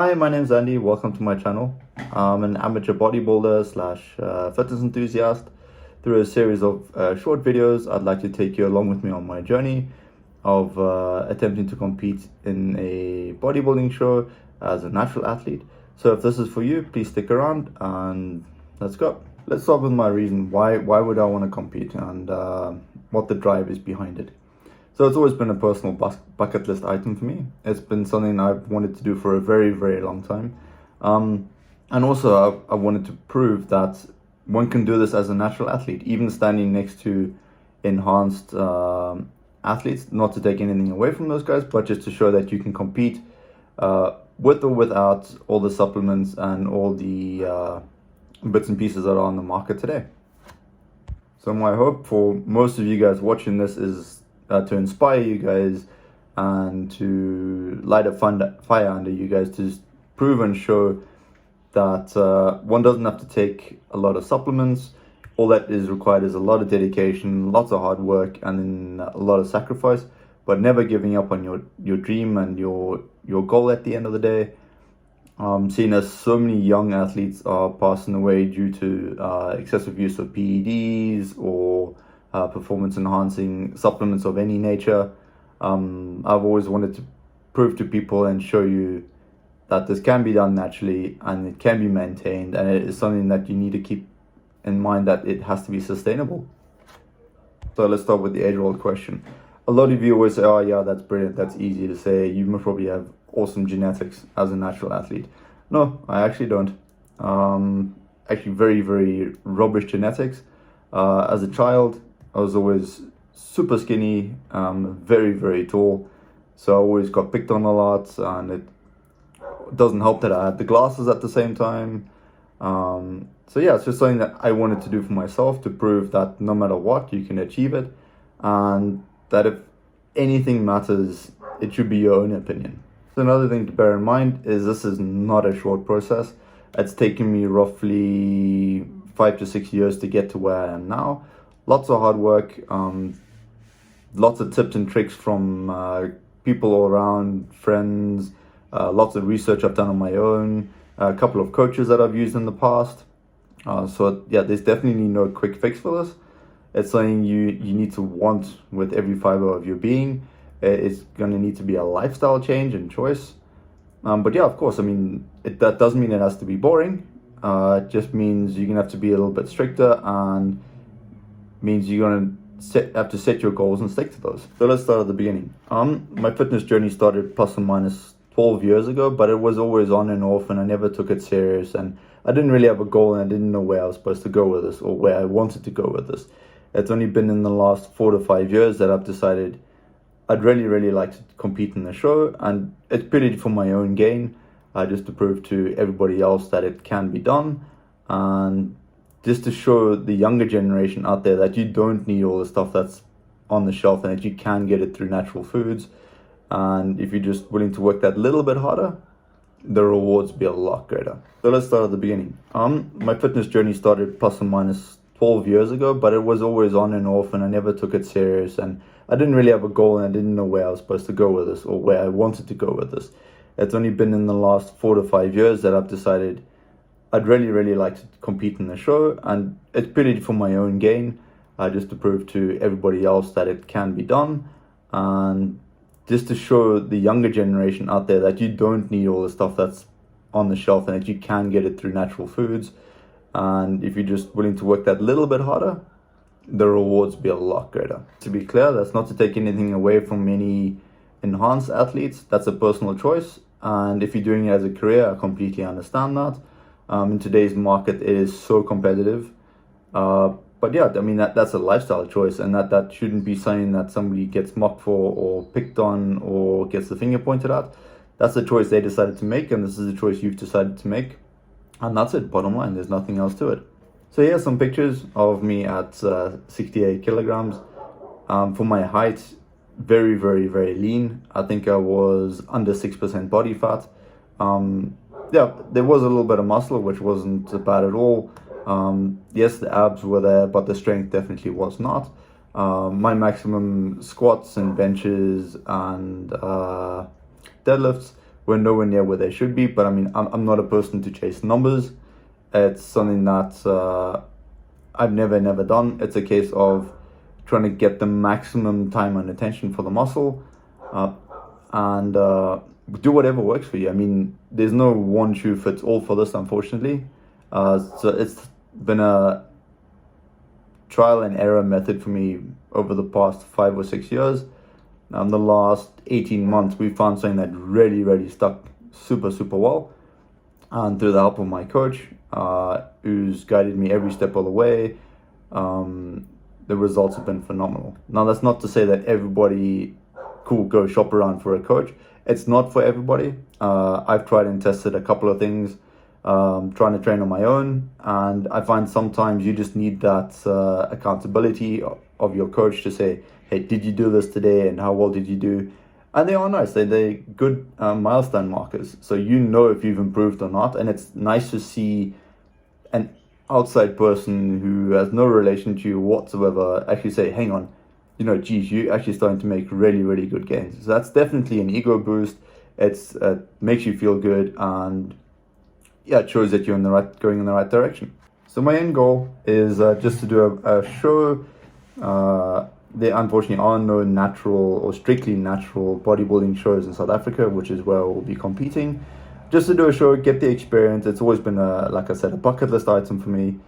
Hi, my name's Andy. Welcome to my channel. I'm an amateur bodybuilder slash fitness enthusiast. Through a series of short videos, I'd like to take you along with me on my journey of attempting to compete in a bodybuilding show as a natural athlete. So if this is for you, please stick around and let's go. Let's start with my reason. Why would I want to compete and what the drive is behind it. So it's always been a personal bucket list item for me. It's been something I've wanted to do for a very, very long time. And also I wanted to prove that one can do this as a natural athlete, even standing next to enhanced athletes, not to take anything away from those guys, but just to show that you can compete with or without all the supplements and all the bits and pieces that are on the market today. So my hope for most of you guys watching this is to inspire you guys and to light a fire under you guys to prove and show that one doesn't have to take a lot of supplements. All that is required is a lot of dedication, lots of hard work, and then a lot of sacrifice, but never giving up on your dream and your goal at the end of the day. Seeing as so many young athletes are passing away due to excessive use of PEDs or performance enhancing supplements of any nature. I've always wanted to prove to people and show you that this can be done naturally and it can be maintained, and it is something that you need to keep in mind that it has to be sustainable. So let's start with the age-old question. A lot of you always say, oh yeah, that's brilliant, that's easy to say, you must probably have awesome genetics as a natural athlete. No, I actually don't. Actually very, very rubbish genetics. As a child, I was always super skinny, very, very tall. So I always got picked on a lot, and it doesn't help that I had the glasses at the same time. So yeah, it's just something that I wanted to do for myself to prove that no matter what, you can achieve it. And that if anything matters, it should be your own opinion. So another thing to bear in mind is this is not a short process. It's taken me roughly 5 to 6 years to get to where I am now. Lots of hard work, lots of tips and tricks from people all around, friends, lots of research I've done on my own, a couple of coaches that I've used in the past. So yeah, there's definitely no quick fix for this. It's something you need to want with every fiber of your being. It's going to need to be a lifestyle change and choice. But yeah, of course, I mean, that doesn't mean it has to be boring. It just means you're going to have to be a little bit stricter, and means you're going to have to set your goals and stick to those. So let's start at the beginning. My fitness journey started plus or minus 12 years ago, but it was always on and off, and I never took it serious, and I didn't really have a goal, and I didn't know where I was supposed to go with this or where I wanted to go with this. It's only been in the last 4 to 5 years that I've decided I'd really, really like to compete in the show, and it's purely for my own gain, just to prove to everybody else that it can be done, and just to show the younger generation out there that you don't need all the stuff that's on the shelf and that you can get it through natural foods. And if you're just willing to work that little bit harder, the rewards will be a lot greater. So let's start at the beginning. My fitness journey started plus or minus 12 years ago, but it was always on and off, and I never took it serious, and I didn't really have a goal, and I didn't know where I was supposed to go with this or where I wanted to go with this. It's only been in the last 4 to 5 years that I've decided I'd really, really like to compete in the show, and it's purely for my own gain, just to prove to everybody else that it can be done, and just to show the younger generation out there that you don't need all the stuff that's on the shelf and that you can get it through natural foods. And if you're just willing to work that little bit harder, the rewards will be a lot greater. To be clear, that's not to take anything away from any enhanced athletes. That's a personal choice. And if you're doing it as a career, I completely understand that. In today's market, it is so competitive. But yeah, I mean, that's a lifestyle choice, and that shouldn't be something that somebody gets mocked for or picked on or gets the finger pointed at. That's the choice they decided to make, and this is the choice you've decided to make. And that's it, bottom line, there's nothing else to it. So here's some pictures of me at 68 kilograms. For my height, very, very, very lean. I think I was under 6% body fat. Yeah, there was a little bit of muscle, which wasn't bad at all. Yes, the abs were there, but the strength definitely was not. My maximum squats and benches and deadlifts we're nowhere near where they should be. But I mean, I'm not a person to chase numbers. It's something that I've never done. It's a case of trying to get the maximum time and attention for the muscle, and do whatever works for you. I mean, there's no one shoe fits all for this, unfortunately. So it's been a trial and error method for me over the past 5 or 6 years. The last 18 months, we found something that really stuck super well. And through the help of my coach, who's guided me every step of the way, the results have been phenomenal. Now, that's not to say that everybody cool go shop around for a coach. It's not for everybody. I've tried and tested a couple of things, trying to train on my own, and I find sometimes you just need that accountability of your coach to say, hey, did you do this today, and how well did you do? And they are nice. They're good milestone markers, so you know if you've improved or not. And it's nice to see an outside person who has no relation to you whatsoever actually say, hang on, geez, you're actually starting to make really good gains. So that's definitely an ego boost. It makes you feel good, and yeah, it shows that you're going in the right direction. So my end goal is just to do a show. There unfortunately are no natural or strictly natural bodybuilding shows in South Africa, which is where we'll be competing. Just to do a show, get the experience. It's always been like I said, a bucket list item for me.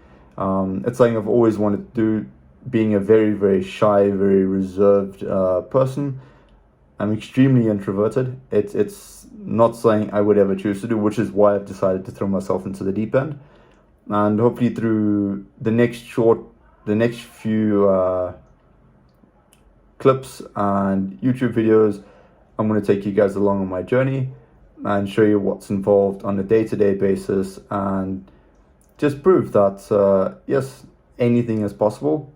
It's something I've always wanted to do. Being a very shy, very reserved person, I'm extremely introverted. It's not something I would ever choose to do, which is why I've decided to throw myself into the deep end. And hopefully through the next few clips and YouTube videos, I'm going to take you guys along on my journey and show you what's involved on a day-to-day basis, and just prove that yes, anything is possible.